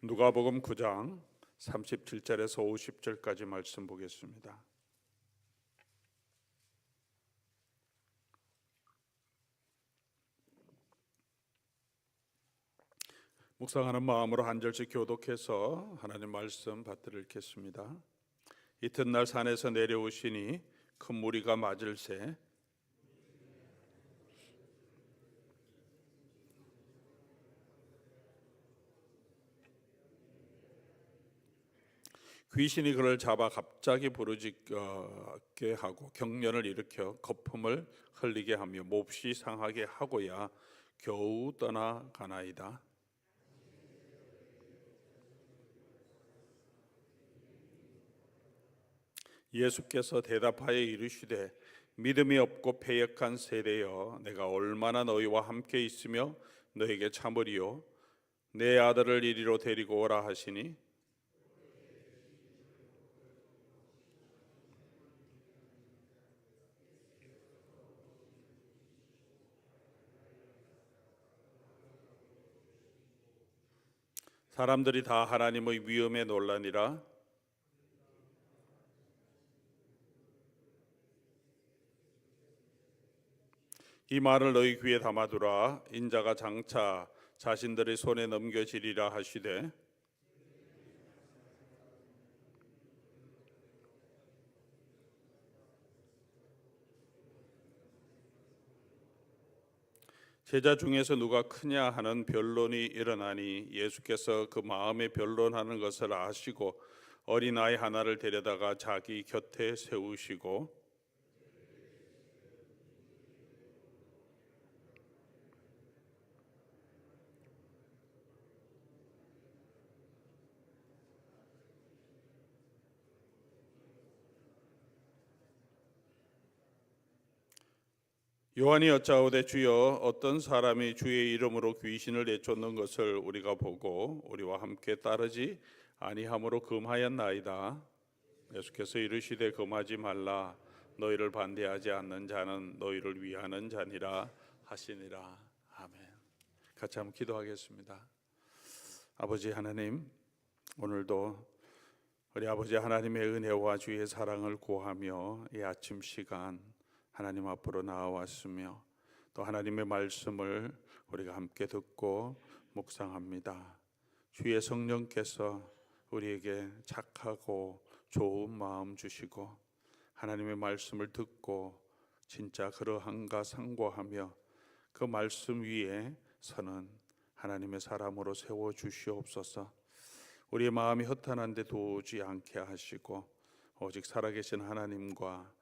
누가복음 9장 37절에서 50절까지 말씀 보겠습니다. 묵상하는 마음으로 한 절씩 교독해서 하나님 말씀 받들어 읽겠습니다. 이튿날 산에서 내려오시니 큰 무리가 맞을새 귀신이 그를 잡아 갑자기 부르짖게 하고 경련을 일으켜 거품을 흘리게 하며 몹시 상하게 하고야 겨우 떠나가나이다. 예수께서 대답하여 이르시되 믿음이 없고 패역한 세대여, 내가 얼마나 너희와 함께 있으며 너에게 참으리요. 내 아들을 이리로 데리고 오라 하시니 사람들이 다 하나님의 위엄에 놀라니라. 이 말을 너희 귀에 담아두라. 인자가 장차 자신들의 손에 넘겨지리라 하시되 제자 중에서 누가 크냐 하는 변론이 일어나니 예수께서 그 마음에 변론하는 것을 아시고 어린아이 하나를 데려다가 자기 곁에 세우시고 요한이 여짜오되 주여, 어떤 사람이 주의 이름으로 귀신을 내쫓는 것을 우리가 보고 우리와 함께 따르지 아니함으로 금하였나이다. 예수께서 이르시되 금하지 말라. 너희를 반대하지 않는 자는 너희를 위하는 자니라 하시니라. 아멘. 같이 한번 기도하겠습니다. 아버지 하나님, 오늘도 우리 아버지 하나님의 은혜와 주의 사랑을 구하며 이 아침 시간 하나님 앞으로 나아왔으며 또 하나님의 말씀을 우리가 함께 듣고 묵상합니다. 주의 성령께서 우리에게 착하고 좋은 마음 주시고 하나님의 말씀을 듣고 진짜 그러한가 상고하며 그 말씀 위에 서는 하나님의 사람으로 세워주시옵소서. 우리의 마음이 허탄한데 도우지 않게 하시고 오직 살아계신 하나님과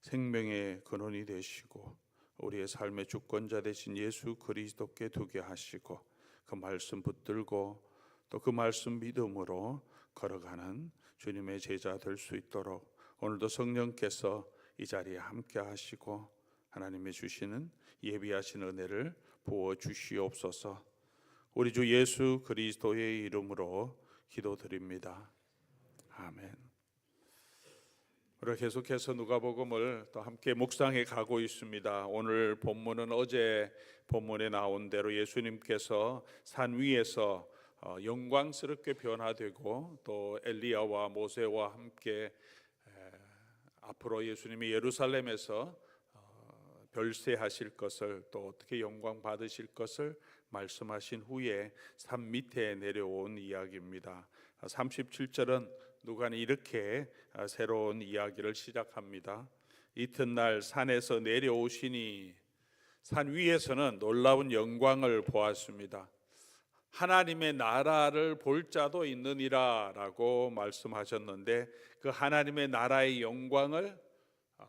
생명의 근원이 되시고 우리의 삶의 주권자 되신 예수 그리스도께 두게 하시고 그 말씀 붙들고 또 그 말씀 믿음으로 걸어가는 주님의 제자 될 수 있도록 오늘도 성령께서 이 자리에 함께 하시고 하나님의 주시는 예비하신 은혜를 부어 주시옵소서. 우리 주 예수 그리스도의 이름으로 기도드립니다. 아멘. 우리가 계속해서 누가복음을 또 함께 묵상해 가고 있습니다. 오늘 본문은 어제 본문에 나온 대로 예수님께서 산 위에서 영광스럽게 변화되고 또 엘리야와 모세와 함께 앞으로 예수님이 예루살렘에서 별세하실 것을 또 어떻게 영광 받으실 것을 말씀하신 후에 산 밑에 내려온 이야기입니다. 37절은 누가는 이렇게 새로운 이야기를 시작합니다. 이튿날 산에서 내려오시니, 산 위에서는 놀라운 영광을 보았습니다. 하나님의 나라를 볼 자도 있느니라 라고 말씀하셨는데 그 하나님의 나라의 영광을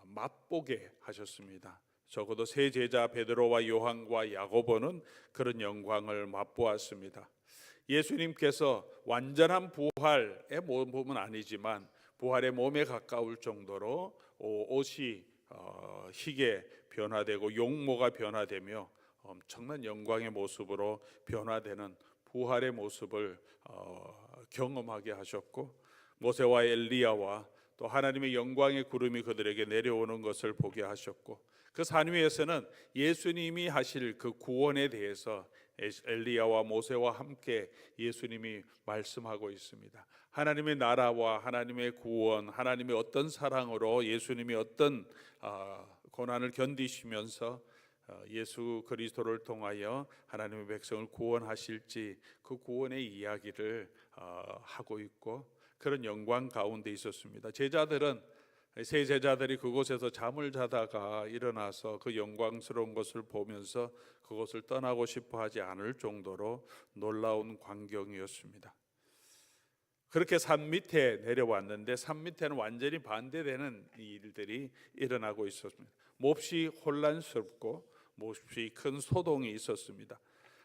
맛보게 하셨습니다. 적어도 세 제자 베드로와 요한과 야고보는 그런 영광을 맛보았습니다. 예수님께서 완전한 부활의 몸은 아니지만 부활의 몸에 가까울 정도로 옷이 희게 변화되고 용모가 변화되며 엄청난 영광의 모습으로 변화되는 부활의 모습을 경험하게 하셨고 모세와 엘리야와 또 하나님의 영광의 구름이 그들에게 내려오는 것을 보게 하셨고 그 산 위에서는 예수님이 하실 그 구원에 대해서 엘리야와 모세와 함께 예수님이 말씀하고 있습니다. 하나님의 나라와 하나님의 구원, 하나님의 어떤 사랑으로 예수님이 어떤 고난을 견디시면서 예수 그리스도를 통하여 하나님의 백성을 구원하실지 그 구원의 이야기를 하고 있고 그런 영광 가운데 있었습니다. 세 제자들이 그곳에서 잠을 자다가 일어나서 그 영광스러운 것을 보면서 그곳을 떠나고 싶어 하지 않을 정도로 놀라운 광경이었습니다. 그렇게 산 밑에 내려왔는데 산 밑에는 완전히 반대되는 일들이 일어나고 있었습니다. 몹시 혼란스럽고 몹시 큰 소동이 있었습니다.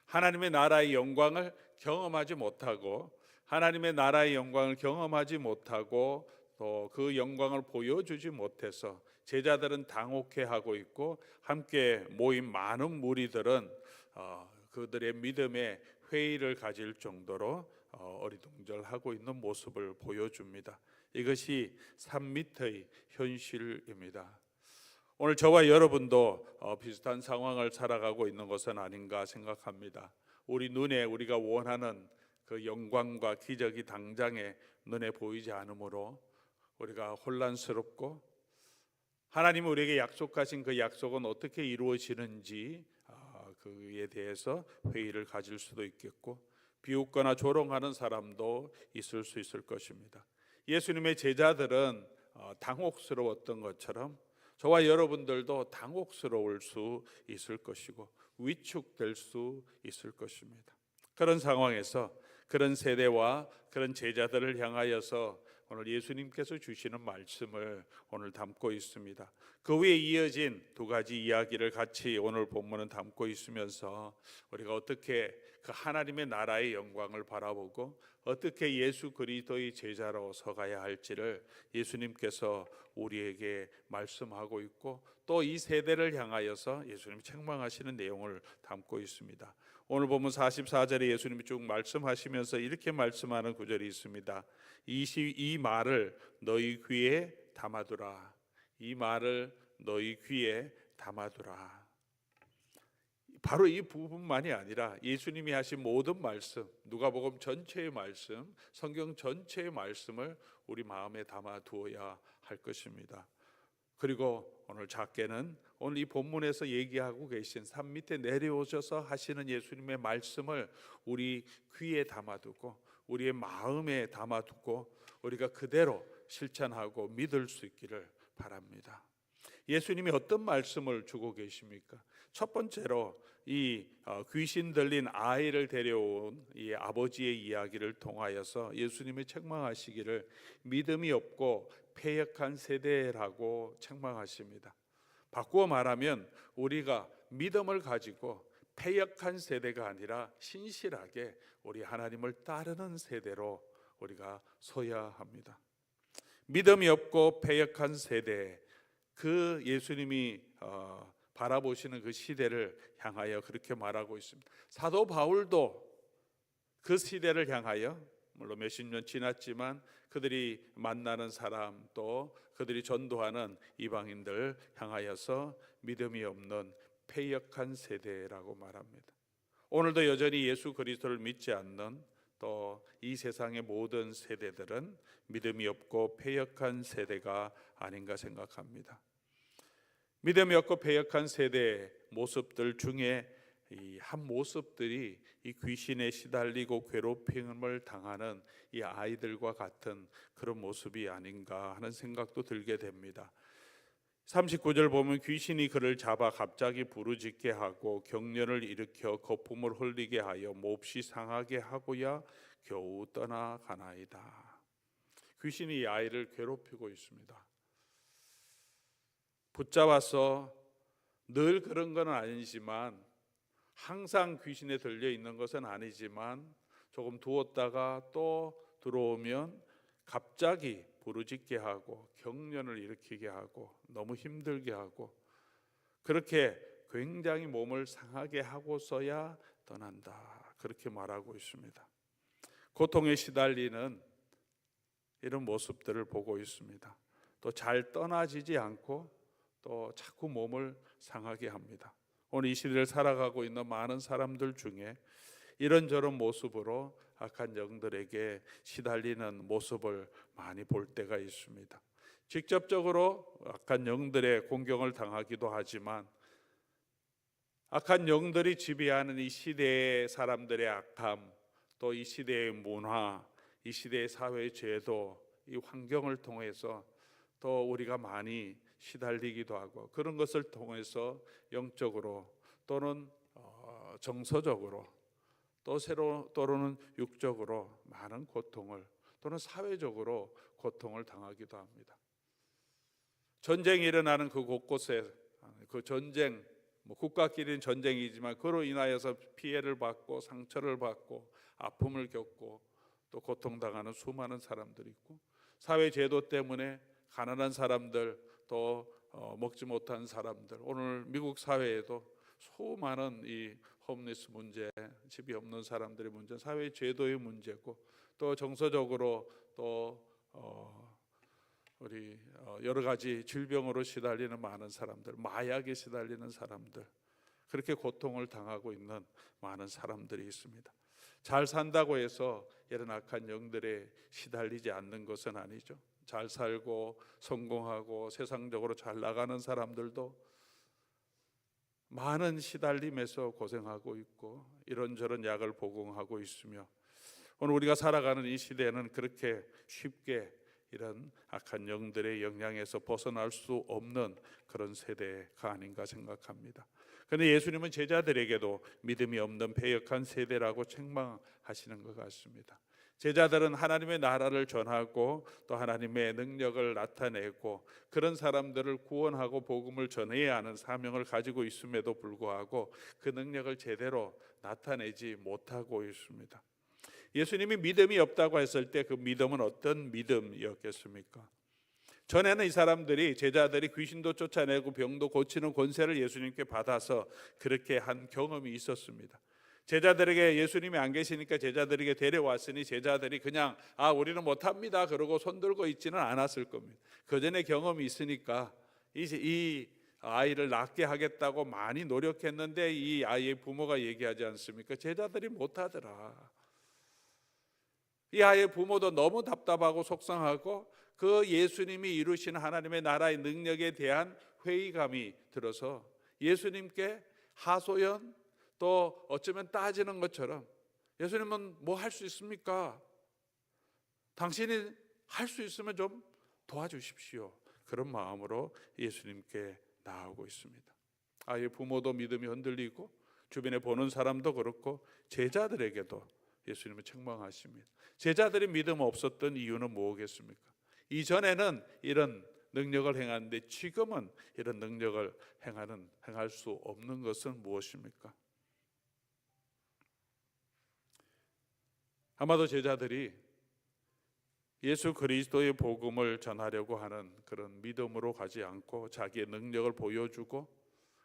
하나님의 나라의 영광을 경험하지 못하고 하나님의 나라의 영광을 경험하지 못하고 또 그 영광을 보여주지 못해서 제자들은 당혹해하고 있고 함께 모인 많은 무리들은 그들의 믿음에 회의를 가질 정도로 어리둥절하고 있는 모습을 보여줍니다. 이것이 산 밑의 현실입니다. 오늘 저와 여러분도 비슷한 상황을 살아가고 있는 것은 아닌가 생각합니다. 우리 눈에 우리가 원하는 그 영광과 기적이 당장에 눈에 보이지 않으므로 우리가 혼란스럽고 하나님이 우리에게 약속하신 그 약속은 어떻게 이루어지는지 그에 대해서 회의를 가질 수도 있겠고 비웃거나 조롱하는 사람도 있을 수 있을 것입니다. 예수님의 제자들은 당혹스러웠던 것처럼 저와 여러분들도 당혹스러울 수 있을 것이고 위축될 수 있을 것입니다. 그런 상황에서 그런 세대와 그런 제자들을 향하여서 오늘 예수님께서 주시는 말씀을 오늘 담고 있습니다. 그 위에 이어진 두 가지 이야기를 같이 오늘 본문은 담고 있으면서 우리가 어떻게 그 하나님의 나라의 영광을 바라보고 어떻게 예수 그리스도의 제자로 서가야 할지를 예수님께서 우리에게 말씀하고 있고 또 이 세대를 향하여서 예수님이 책망하시는 내용을 담고 있습니다. 오늘 보면 44절에 예수님이 쭉 말씀하시면서 이렇게 말씀하는 구절이 있습니다. 이 말을 너희 귀에 담아두라. 이 말을 너희 귀에 담아두라. 바로 이 부분만이 아니라 예수님이 하신 모든 말씀, 누가복음 전체의 말씀, 성경 전체의 말씀을 우리 마음에 담아두어야 할 것입니다. 그리고 오늘 작게는 오늘 이 본문에서 얘기하고 계신 산 밑에 내려오셔서 하시는 예수님의 말씀을 우리 귀에 담아두고 우리의 마음에 담아두고 우리가 그대로 실천하고 믿을 수 있기를 바랍니다. 예수님이 어떤 말씀을 주고 계십니까? 첫 번째로 이 귀신 들린 아이를 데려온 이 아버지의 이야기를 통하여서 예수님이 책망하시기를 믿음이 없고 패역한 세대라고 책망하십니다. 바꾸어 말하면 우리가 믿음을 가지고 패역한 세대가 아니라 신실하게 우리 하나님을 따르는 세대로 우리가 서야 합니다. 믿음이 없고 패역한 세대, 그 예수님이 바라보시는 그 시대를 향하여 그렇게 말하고 있습니다. 사도 바울도 그 시대를 향하여 물론 몇십 년 지났지만 그들이 만나는 사람 또 그들이 전도하는 이방인들 향하여서 믿음이 없는 패역한 세대라고 말합니다. 오늘도 여전히 예수 그리스도를 믿지 않는 또 이 세상의 모든 세대들은 믿음이 없고 패역한 세대가 아닌가 생각합니다. 믿음이 없고 패역한 세대의 모습들 중에 이 한 모습들이 이 귀신에 시달리고 괴롭힘을 당하는 이 아이들과 같은 그런 모습이 아닌가 하는 생각도 들게 됩니다. 39절 보면 귀신이 그를 잡아 갑자기 부르짖게 하고 경련을 일으켜 거품을 흘리게 하여 몹시 상하게 하고야 겨우 떠나가나이다. 귀신이 이 아이를 괴롭히고 있습니다. 붙잡아서 늘 그런 건 아니지만 항상 귀신에 들려 있는 것은 아니지만 조금 두었다가 또 들어오면 갑자기 부르짖게 하고 경련을 일으키게 하고 너무 힘들게 하고 그렇게 굉장히 몸을 상하게 하고서야 떠난다. 그렇게 말하고 있습니다. 고통에 시달리는 이런 모습들을 보고 있습니다. 또 잘 떠나지지 않고 또 자꾸 몸을 상하게 합니다. 오늘 이 시대를 살아가고 있는 많은 사람들 중에 이런저런 모습으로 악한 영들에게 시달리는 모습을 많이 볼 때가 있습니다. 직접적으로 악한 영들의 공경을 당하기도 하지만 악한 영들이 지배하는 이 시대의 사람들의 악함, 또 이 시대의 문화, 이 시대의 사회 제도, 이 환경을 통해서 또 우리가 많이 시달리기도 하고, 그런 것을 통해서 영적으로 또는 정서적으로 또는 육적으로 많은 고통을, 또는 사회적으로 고통을 당하기도 합니다. 전쟁이 일어나는 그 곳곳에 그 전쟁, 국가끼리는 전쟁이지만 그로 인하여서 피해를 받고 상처를 받고 아픔을 겪고 또 고통당하는 수많은 사람들이 있고, 사회 제도 때문에 가난한 사람들, 또 먹지 못한 사람들, 오늘 미국 사회에도 수많은 이 홈리스 문제, 집이 없는 사람들의 문제, 사회 제도의 문제고, 또 정서적으로 또 우리 여러 가지 질병으로 시달리는 많은 사람들, 마약에 시달리는 사람들, 그렇게 고통을 당하고 있는 많은 사람들이 있습니다. 잘 산다고 해서 이런 악한 영들에 시달리지 않는 것은 아니죠. 잘 살고 성공하고 세상적으로 잘 나가는 사람들도 많은 시달림에서 고생하고 있고 이런저런 약을 복용하고 있으며, 오늘 우리가 살아가는 이 시대는 그렇게 쉽게 이런 악한 영들의 영향에서 벗어날 수 없는 그런 세대가 아닌가 생각합니다. 그런데 예수님은 제자들에게도 믿음이 없는 패역한 세대라고 책망하시는 것 같습니다. 제자들은 하나님의 나라를 전하고 또 하나님의 능력을 나타내고 그런 사람들을 구원하고 복음을 전해야 하는 사명을 가지고 있음에도 불구하고 그 능력을 제대로 나타내지 못하고 있습니다. 예수님이 믿음이 없다고 했을 때 그 믿음은 어떤 믿음이었겠습니까? 전에는 이 사람들이, 제자들이 귀신도 쫓아내고 병도 고치는 권세를 예수님께 받아서 그렇게 한 경험이 있었습니다. 제자들에게, 예수님이 안 계시니까 제자들에게 데려왔으니 제자들이 그냥 우리는 못합니다 그러고 손들고 있지는 않았을 겁니다. 그 전에 경험이 있으니까 이 아이를 낫게 하겠다고 많이 노력했는데 이 아이의 부모가 얘기하지 않습니까? 제자들이 못하더라. 이 아이의 부모도 너무 답답하고 속상하고 그 예수님이 이루신 하나님의 나라의 능력에 대한 회의감이 들어서 예수님께 하소연, 또 어쩌면 따지는 것처럼, 예수님은 뭐 할 수 있습니까? 당신이 할 수 있으면 좀 도와주십시오. 그런 마음으로 예수님께 나아오고 있습니다. 아이의 부모도 믿음이 흔들리고 주변에 보는 사람도 그렇고 제자들에게도 예수님은 책망하십니다. 제자들이 믿음 없었던 이유는 뭐겠습니까? 이전에는 이런 능력을 행하는데 지금은 이런 능력을 행할 수 없는 것은 무엇입니까? 아마도 제자들이 예수 그리스도의 복음을 전하려고 하는 그런 믿음으로 가지 않고 자기의 능력을 보여주고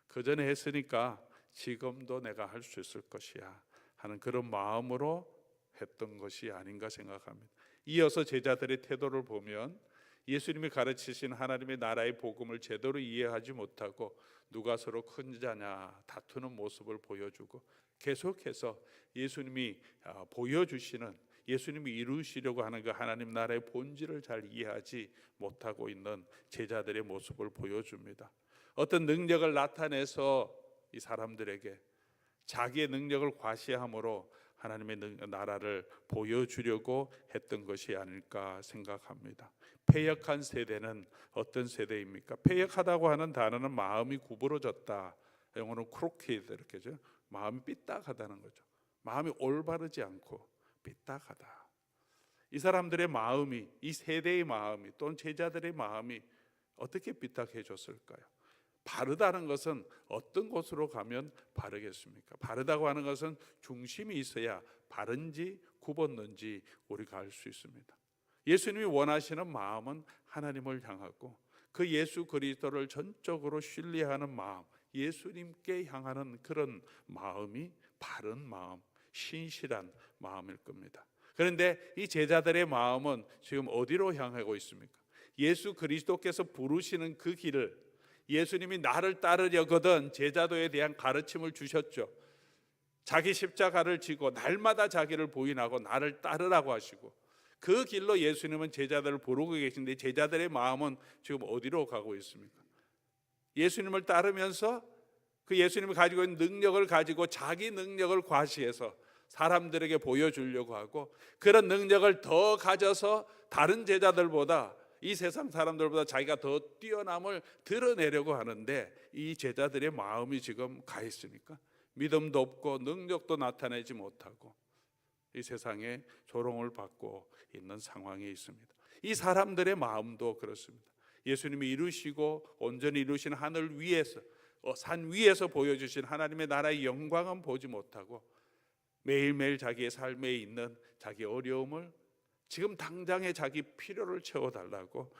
그 전에 했으니까 지금도 내가 할 수 있을 것이야 하는 그런 마음으로 했던 것이 아닌가 생각합니다. 이어서 제자들의 태도를 보면 예수님이 가르치신 하나님의 나라의 복음을 제대로 이해하지 못하고 누가 서로 큰 자냐 다투는 모습을 보여주고, 계속해서 예수님이 보여주시는, 예수님이 이루시려고 하는 그 하나님 나라의 본질을 잘 이해하지 못하고 있는 제자들의 모습을 보여줍니다. 어떤 능력을 나타내서 이 사람들에게 자기의 능력을 과시함으로 하나님의 나라를 보여주려고 했던 것이 아닐까 생각합니다. 패역한 세대는 어떤 세대입니까? 패역하다고 하는 단어는 마음이 구부러졌다, 영어는 crooked 이렇게죠. 마음이 삐딱하다는 거죠. 마음이 올바르지 않고 삐딱하다. 이 사람들의 마음이, 이 세대의 마음이 또는 제자들의 마음이 어떻게 삐딱해졌을까요? 바르다는 것은 어떤 곳으로 가면 바르겠습니까? 바르다고 하는 것은 중심이 있어야 바른지 굽었는지 우리가 알 수 있습니다. 예수님이 원하시는 마음은 하나님을 향하고 그 예수 그리스도를 전적으로 신뢰하는 마음, 예수님께 향하는 그런 마음이 바른 마음, 신실한 마음일 겁니다. 그런데 이 제자들의 마음은 지금 어디로 향하고 있습니까? 예수 그리스도께서 부르시는 그 길을, 예수님이 나를 따르려거든 제자도에 대한 가르침을 주셨죠. 자기 십자가를 지고 날마다 자기를 부인하고 나를 따르라고 하시고, 그 길로 예수님은 제자들을 부르고 계신데 제자들의 마음은 지금 어디로 가고 있습니까? 예수님을 따르면서 그 예수님이 가지고 있는 능력을 가지고 자기 능력을 과시해서 사람들에게 보여주려고 하고, 그런 능력을 더 가져서 다른 제자들보다, 이 세상 사람들보다 자기가 더 뛰어남을 드러내려고 하는데, 이 제자들의 마음이 지금 가 있으니까 믿음도 없고 능력도 나타내지 못하고 이 세상에 조롱을 받고 있는 상황에 있습니다. 이 사람들의 마음도 그렇습니다. 예수님이 이루시고 온전히 이루신 하늘 위에서, 산 위에서 보여주신 하나님의 나라의 영광은 보지 못하고 매일매일 자기의 삶에 있는 자기 어려움을, 지금 당장의 자기 필요를 채워달라고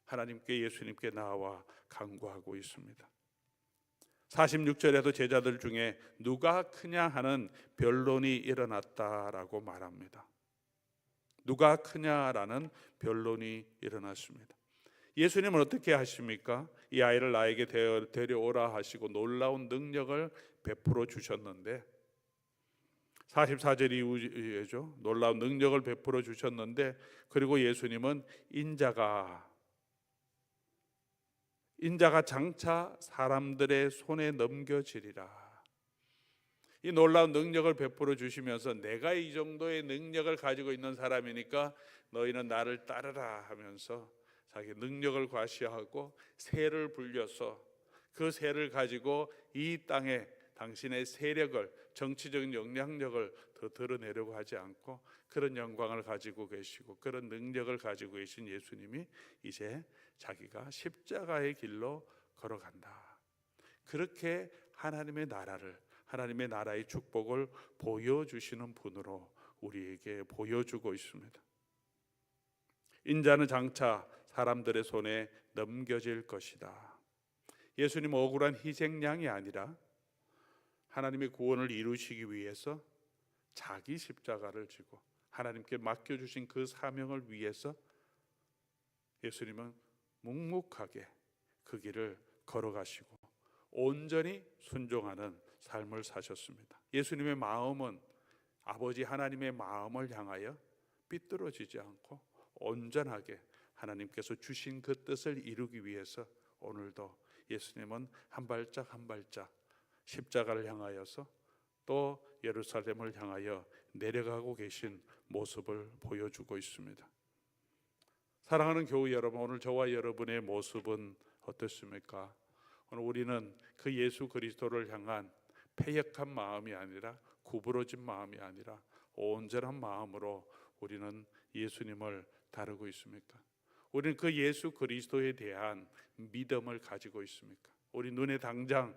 하나님께, 예수님께 나와 간구하고 있습니다. 46절에도 제자들 중에 누가 크냐 하는 변론이 일어났다라고 말합니다. 누가 크냐라는 변론이 일어났습니다. 예수님은 어떻게 하십니까? 이 아이를 나에게 데려오라 하시고 놀라운 능력을 베풀어 주셨는데, 44절 이후에죠. 놀라운 능력을 베풀어 주셨는데, 그리고 예수님은 인자가 장차 사람들의 손에 넘겨지리라. 이 놀라운 능력을 베풀어 주시면서 내가 이 정도의 능력을 가지고 있는 사람이니까 너희는 나를 따르라 하면서 자기 능력을 과시하고 세를 불려서 그 세를 가지고 이 땅에 당신의 세력을, 정치적인 영향력을 더 드러내려고 하지 않고 그런 영광을 가지고 계시고 그런 능력을 가지고 계신 예수님이 이제 자기가 십자가의 길로 걸어간다. 그렇게 하나님의 나라를, 하나님의 나라의 축복을 보여주시는 분으로 우리에게 보여주고 있습니다. 인자는 장차 사람들의 손에 넘겨질 것이다. 예수님은 억울한 희생양이 아니라 하나님의 구원을 이루시기 위해서 자기 십자가를 지고 하나님께 맡겨주신 그 사명을 위해서 예수님은 묵묵하게 그 길을 걸어가시고 온전히 순종하는 삶을 사셨습니다. 예수님의 마음은 아버지 하나님의 마음을 향하여 삐뚤어지지 않고 온전하게 하나님께서 주신 그 뜻을 이루기 위해서 오늘도 예수님은 한 발짝 한 발짝 십자가를 향하여서 또 예루살렘을 향하여 내려가고 계신 모습을 보여주고 있습니다. 사랑하는 교우 여러분, 오늘 저와 여러분의 모습은 어떻습니까? 오늘 우리는 그 예수 그리스도를 향한 패역한 마음이 아니라, 구부러진 마음이 아니라 온전한 마음으로 우리는 예수님을 따르고 있습니까? 우리는 그 예수 그리스도에 대한 믿음을 가지고 있습니까? 우리 눈에 당장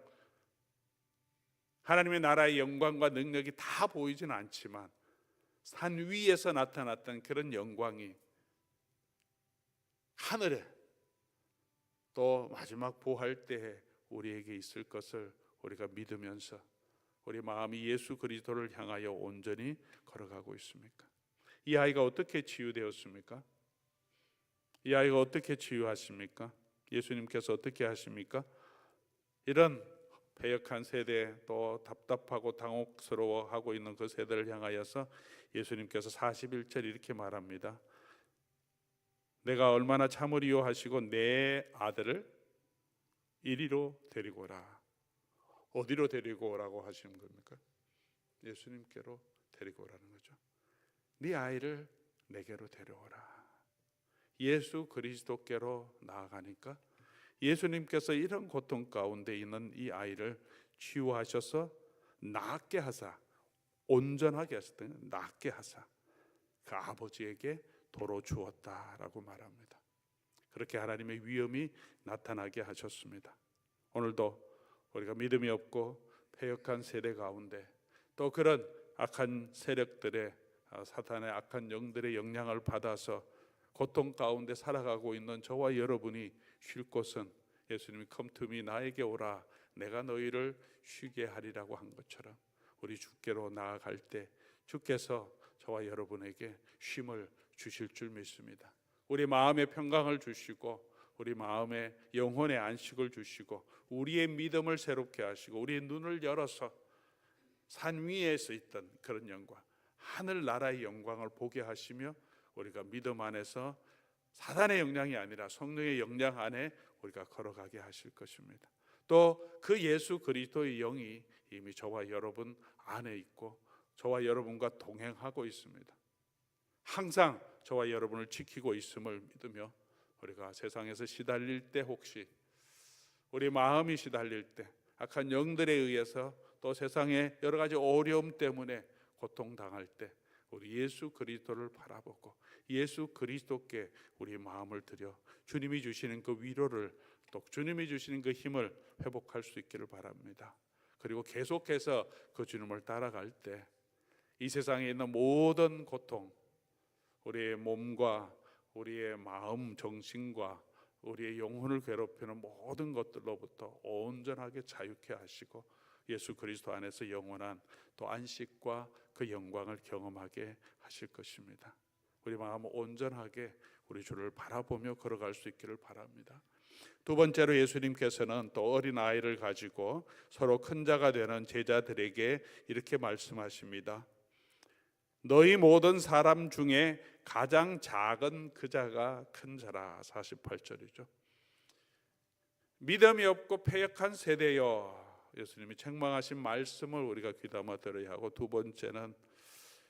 하나님의 나라의 영광과 능력이 다 보이지는 않지만 산 위에서 나타났던 그런 영광이 하늘에 또 마지막 보할 때에 우리에게 있을 것을 우리가 믿으면서 우리 마음이 예수 그리스도를 향하여 온전히 걸어가고 있습니까? 이 아이가 어떻게 치유되었습니까? 이 아이가 어떻게 치유하십니까? 예수님께서 어떻게 하십니까? 이런 패역한 세대, 또 답답하고 당혹스러워하고 있는 그 세대를 향하여서 예수님께서 41절 이렇게 말합니다. 내가 얼마나 참으리요 하시고 내 아들을 이리로 데리고 오라. 어디로 데리고 오라고 하시는 겁니까? 예수님께로 데리고 오라는 거죠. 네 아이를 내게로 데려오라. 예수 그리스도께로 나아가니까 예수님께서 이런 고통 가운데 있는 이 아이를 치유하셔서 낫게 하사, 온전하게 하셨다. 낫게 하사 그 아버지에게 도로 주었다라고 말합니다. 그렇게 하나님의 위엄이 나타나게 하셨습니다. 오늘도 우리가 믿음이 없고 패역한 세대 가운데 또 그런 악한 세력들의, 사탄의 악한 영들의 영향을 받아서 고통 가운데 살아가고 있는 저와 여러분이 쉴 곳은 예수님이 come to me, 나에게 오라, 내가 너희를 쉬게 하리라고 한 것처럼 우리 주께로 나아갈 때 주께서 저와 여러분에게 쉼을 주실 줄 믿습니다. 우리 마음의 평강을 주시고 우리 마음에 영혼의 안식을 주시고 우리의 믿음을 새롭게 하시고 우리의 눈을 열어서 산 위에서 있던 그런 영광, 하늘나라의 영광을 보게 하시며 우리가 믿음 안에서 사단의 영향이 아니라 성령의 영향 안에 우리가 걸어가게 하실 것입니다. 또 그 예수 그리스도의 영이 이미 저와 여러분 안에 있고 저와 여러분과 동행하고 있습니다. 항상 저와 여러분을 지키고 있음을 믿으며 우리가 세상에서 시달릴 때, 혹시 우리 마음이 시달릴 때, 악한 영들에 의해서 또 세상의 여러 가지 어려움 때문에 고통당할 때 우리 예수 그리스도를 바라보고 예수 그리스도께 우리 마음을 드려 주님이 주시는 그 위로를, 또 주님이 주시는 그 힘을 회복할 수 있기를 바랍니다. 그리고 계속해서 그 주님을 따라갈 때 이 세상에 있는 모든 고통, 우리의 몸과 우리의 마음, 정신과 우리의 영혼을 괴롭히는 모든 것들로부터 온전하게 자유케 하시고 예수 그리스도 안에서 영원한 또 안식과 그 영광을 경험하게 하실 것입니다. 우리 마음 온전하게 우리 주를 바라보며 걸어갈 수 있기를 바랍니다. 두 번째로 예수님께서는 또 어린 아이를 가지고 서로 큰 자가 되는 제자들에게 이렇게 말씀하십니다. 너희 모든 사람 중에 가장 작은 그 자가 큰 자라. 48절이죠. 믿음이 없고 패역한 세대여, 예수님이 책망하신 말씀을 우리가 귀담아 들어야 하고, 두 번째는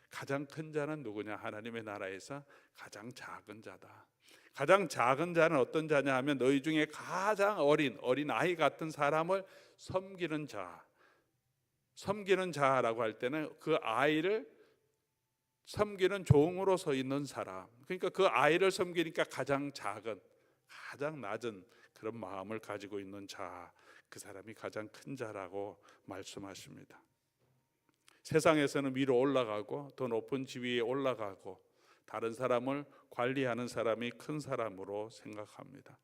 가장 큰 자는 누구냐? 하나님의 나라에서 가장 작은 자다. 가장 작은 자는 어떤 자냐 하면 너희 중에 가장 어린 아이 같은 사람을 섬기는 자. 섬기는 자라고 할 때는 그 아이를 섬기는 종으로 서 있는 사람, 그러니까 그 아이를 섬기니까 가장 작은, 가장 낮은 그런 마음을 가지고 있는 자, 그 사람이 가장 큰 자라고 말씀하십니다. 세상에서는 위로 올라가고 더 높은 지위에 올라가고 다른 사람을 관리하는 사람이 큰 사람으로 생각합니다.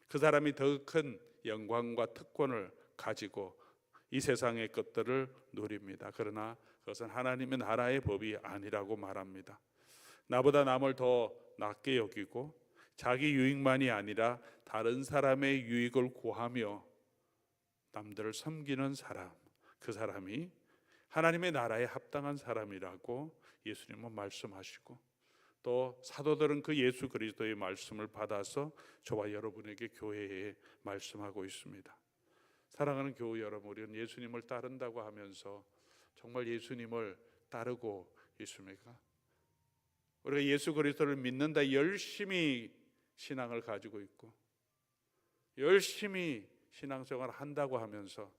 그 사람이 더 큰 영광과 특권을 가지고 이 세상의 것들을 누립니다. 그러나 그것은 하나님의 나라의 법이 아니라고 말합니다. 나보다 남을 더 낮게 여기고 자기 유익만이 아니라 다른 사람의 유익을 구하며 남들을 섬기는 사람, 그 사람이 하나님의 나라에 합당한 사람이라고 예수님은 말씀하시고, 또 사도들은 그 예수 그리스도의 말씀을 받아서 저와 여러분에게 교회에 말씀하고 있습니다. 사랑하는 교회 여러분, 우리는 예수님을 따른다고 하면서 정말 예수님을 따르고 있습니까? 우리가 예수 그리스도를 믿는다, 열심히 신앙을 가지고 있고 열심히 신앙생활을 한다고 하면서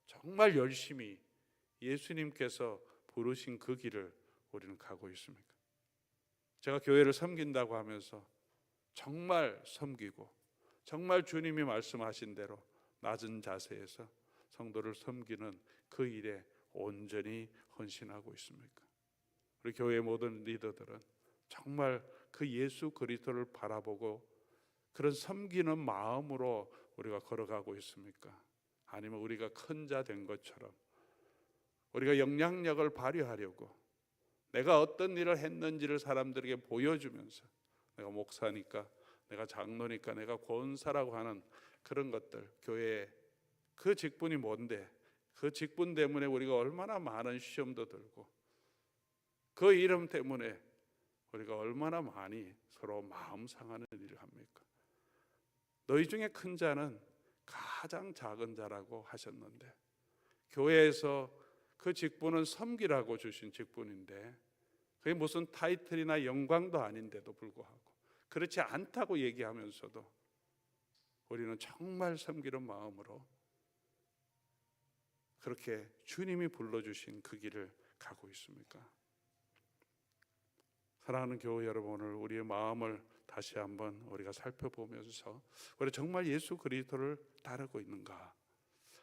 정말 열심히 예수님께서 부르신 그 길을 우리는 가고 있습니까? 제가 교회를 섬긴다고 하면서 정말 섬기고 정말 주님이 말씀하신 대로 낮은 자세에서 성도를 섬기는 그 일에 온전히 헌신하고 있습니까? 우리 교회 모든 리더들은 정말 그 예수 그리스도를 바라보고 그런 섬기는 마음으로 우리가 걸어가고 있습니까? 아니면 우리가 큰 자 된 것처럼 우리가 영향력을 발휘하려고 내가 어떤 일을 했는지를 사람들에게 보여주면서 내가 목사니까, 내가 장로니까, 내가 권사라고 하는 그런 것들, 교회에 그 직분이 뭔데, 그 직분 때문에 우리가 얼마나 많은 시험도 들고 그 이름 때문에 우리가 얼마나 많이 서로 마음 상하는 일을 합니까? 너희 중에 큰 자는 가장 작은 자라고 하셨는데, 교회에서 그 직분은 섬기라고 주신 직분인데 그게 무슨 타이틀이나 영광도 아닌데도 불구하고, 그렇지 않다고 얘기하면서도 우리는 정말 섬기는 마음으로 그렇게 주님이 불러주신 그 길을 가고 있습니까? 사랑하는 교회 여러분, 오늘 우리의 마음을 다시 한번 우리가 살펴보면서 우리 정말 예수 그리스도를 따르고 있는가,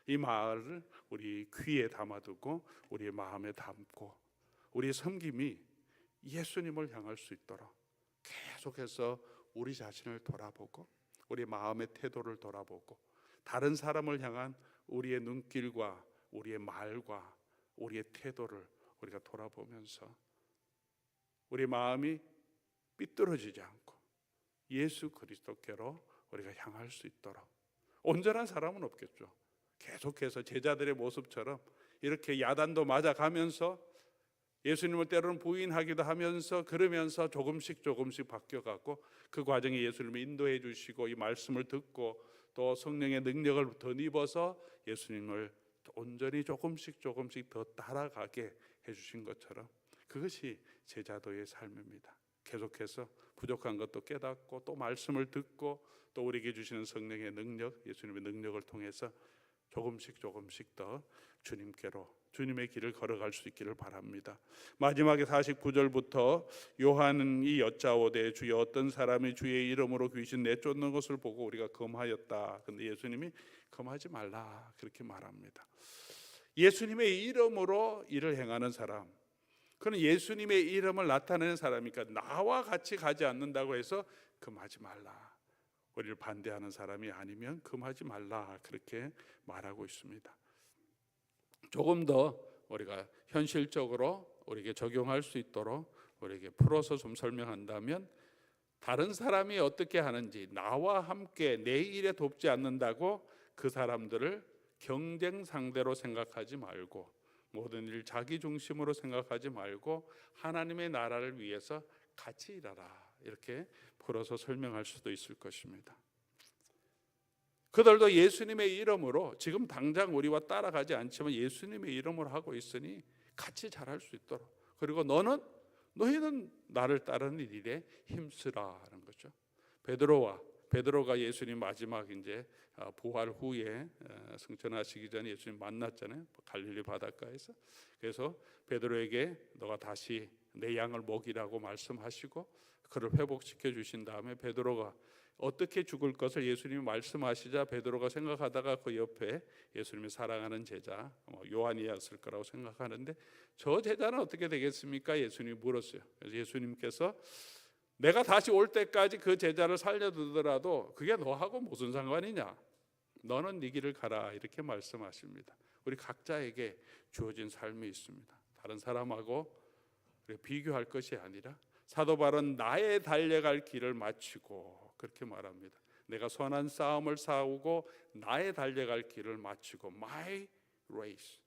이 말을 우리 귀에 담아두고 우리의 마음에 담고 우리의 섬김이 예수님을 향할 수 있도록 계속해서 우리 자신을 돌아보고 우리 마음의 태도를 돌아보고 다른 사람을 향한 우리의 눈길과 우리의 말과 우리의 태도를 우리가 돌아보면서 우리 마음이 삐뚤어지지 않고 예수 그리스도께로 우리가 향할 수 있도록. 온전한 사람은 없겠죠. 계속해서 제자들의 모습처럼 이렇게 야단도 맞아가면서 예수님을 때로는 부인하기도 하면서 그러면서 조금씩 바뀌어가고 그 과정에 예수님을 인도해 주시고 이 말씀을 듣고 또 성령의 능력을 덧입어서 예수님을 온전히 조금씩 더 따라가게 해주신 것처럼 그것이 제자도의 삶입니다. 계속해서 부족한 것도 깨닫고 또 말씀을 듣고 또 우리에게 주시는 성령의 능력, 예수님의 능력을 통해서 조금씩 더 주님의 길을 걸어갈 수 있기를 바랍니다. 마지막에 49절부터 요한이 여짜오되 주여 어떤 사람이 주의 이름으로 귀신 내쫓는 것을 보고 우리가 금하였다. 근데 예수님이 금하지 말라 그렇게 말합니다. 예수님의 이름으로 일을 행하는 사람, 그는 예수님의 이름을 나타내는 사람이니까 나와 같이 가지 않는다고 해서 금하지 말라. 우리를 반대하는 사람이 아니면 금하지 말라 그렇게 말하고 있습니다. 조금 더 우리가 현실적으로 우리에게 적용할 수 있도록 우리에게 풀어서 좀 설명한다면 다른 사람이 어떻게 하는지 나와 함께 내 일에 돕지 않는다고 그 사람들을 경쟁 상대로 생각하지 말고 모든 일 자기 중심으로 생각하지 말고 하나님의 나라를 위해서 같이 일하라 이렇게 풀어서 설명할 수도 있을 것입니다. 그들도 예수님의 이름으로 지금 당장 우리와 따라가지 않지만 예수님의 이름으로 하고 있으니 같이 잘할 수 있도록 그리고 너희는 나를 따르는 일에 힘쓰라는 거죠. 베드로가 예수님 마지막 이제 부활 후에 승천하시기 전에 예수님 만났잖아요. 갈릴리 바닷가에서. 그래서 베드로에게 너가 다시 내 양을 먹이라고 말씀하시고 그를 회복시켜 주신 다음에 베드로가 어떻게 죽을 것을 예수님이 말씀하시자 베드로가 생각하다가 그 옆에 예수님이 사랑하는 제자 요한이었을 거라고 생각하는데 저 제자는 어떻게 되겠습니까? 예수님이 물었어요. 그래서 예수님께서 내가 다시 올 때까지 그 제자를 살려두더라도 그게 너하고 무슨 상관이냐? 너는 네 길을 가라 이렇게 말씀하십니다. 우리 각자에게 주어진 삶이 있습니다. 다른 사람하고 비교할 것이 아니라 사도 바울은 나의 달려갈 길을 마치고 그렇게 말합니다. 내가 선한 싸움을 싸우고 나의 달려갈 길을 마치고 my race.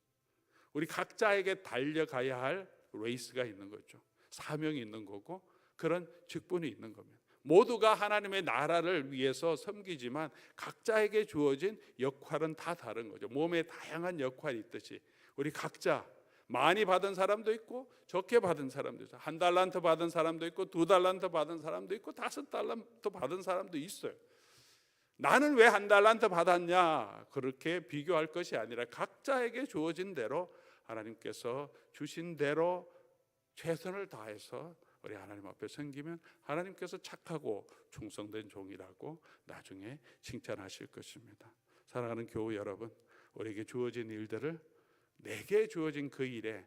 우리 각자에게 달려가야 할 레이스가 있는 거죠. 사명이 있는 거고 그런 직분이 있는 겁니다. 모두가 하나님의 나라를 위해서 섬기지만 각자에게 주어진 역할은 다 다른 거죠. 몸에 다양한 역할이 있듯이 우리 각자 많이 받은 사람도 있고 적게 받은 사람도 있어요. 1달란트 받은 사람도 있고 2달란트 받은 사람도 있고 5달란트 받은 사람도 있어요. 나는 왜 1달란트 받았냐 그렇게 비교할 것이 아니라 각자에게 주어진 대로 하나님께서 주신 대로 최선을 다해서 우리 하나님 앞에 섬기면 하나님께서 착하고 충성된 종이라고 나중에 칭찬하실 것입니다. 사랑하는 교우 여러분, 우리에게 주어진 일들을 내게 주어진 그 일에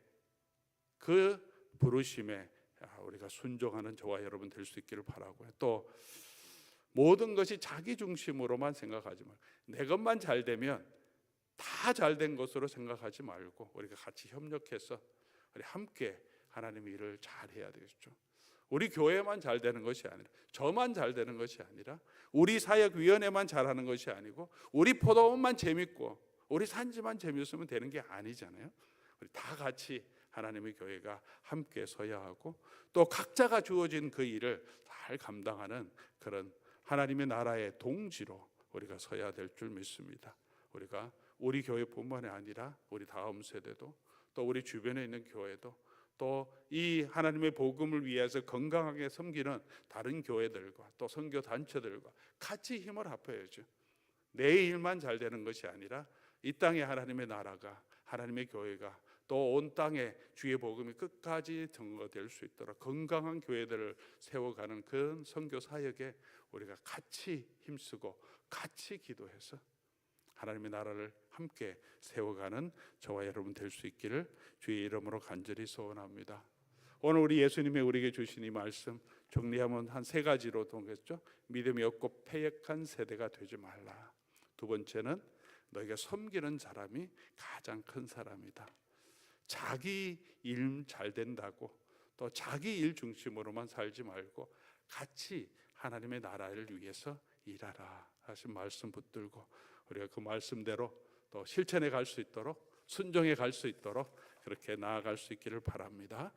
그 부르심에 우리가 순종하는 저와 여러분 될 수 있기를 바라고요. 또 모든 것이 자기 중심으로만 생각하지 말고 내 것만 잘 되면 다 잘된 것으로 생각하지 말고 우리가 같이 협력해서 우리 함께 하나님의 일을 잘 해야 되겠죠. 우리 교회만 잘 되는 것이 아니라 저만 잘 되는 것이 아니라 우리 사역위원회만 잘하는 것이 아니고 우리 포도원만 재밌고 우리 산지만 재미있으면 되는 게 아니잖아요. 우리 다 같이 하나님의 교회가 함께 서야 하고 또 각자가 주어진 그 일을 잘 감당하는 그런 하나님의 나라의 동지로 우리가 서야 될 줄 믿습니다. 우리가 우리 교회뿐만이 아니라 우리 다음 세대도 또 우리 주변에 있는 교회도 또 이 하나님의 복음을 위해서 건강하게 섬기는 다른 교회들과 또 선교 단체들과 같이 힘을 합해야죠. 내 일만 잘 되는 것이 아니라 이 땅에 하나님의 나라가 하나님의 교회가 또 온 땅에 주의 복음이 끝까지 증거될 수 있도록 건강한 교회들을 세워가는 그런 선교 사역에 우리가 같이 힘쓰고 같이 기도해서 하나님의 나라를 함께 세워가는 저와 여러분 될 수 있기를 주의 이름으로 간절히 소원합니다. 오늘 우리 예수님이 우리에게 주신 이 말씀 정리하면 한 3가지로 통했죠. 믿음이 없고 패역한 세대가 되지 말라. 두 번째는 너희가 섬기는 사람이 가장 큰 사람이다. 자기 일 잘 된다고 또 자기 일 중심으로만 살지 말고 같이 하나님의 나라를 위해서 일하라 하신 말씀 붙들고 우리가 그 말씀대로 또 실천해 갈 수 있도록, 순종해 갈 수 있도록 그렇게 나아갈 수 있기를 바랍니다.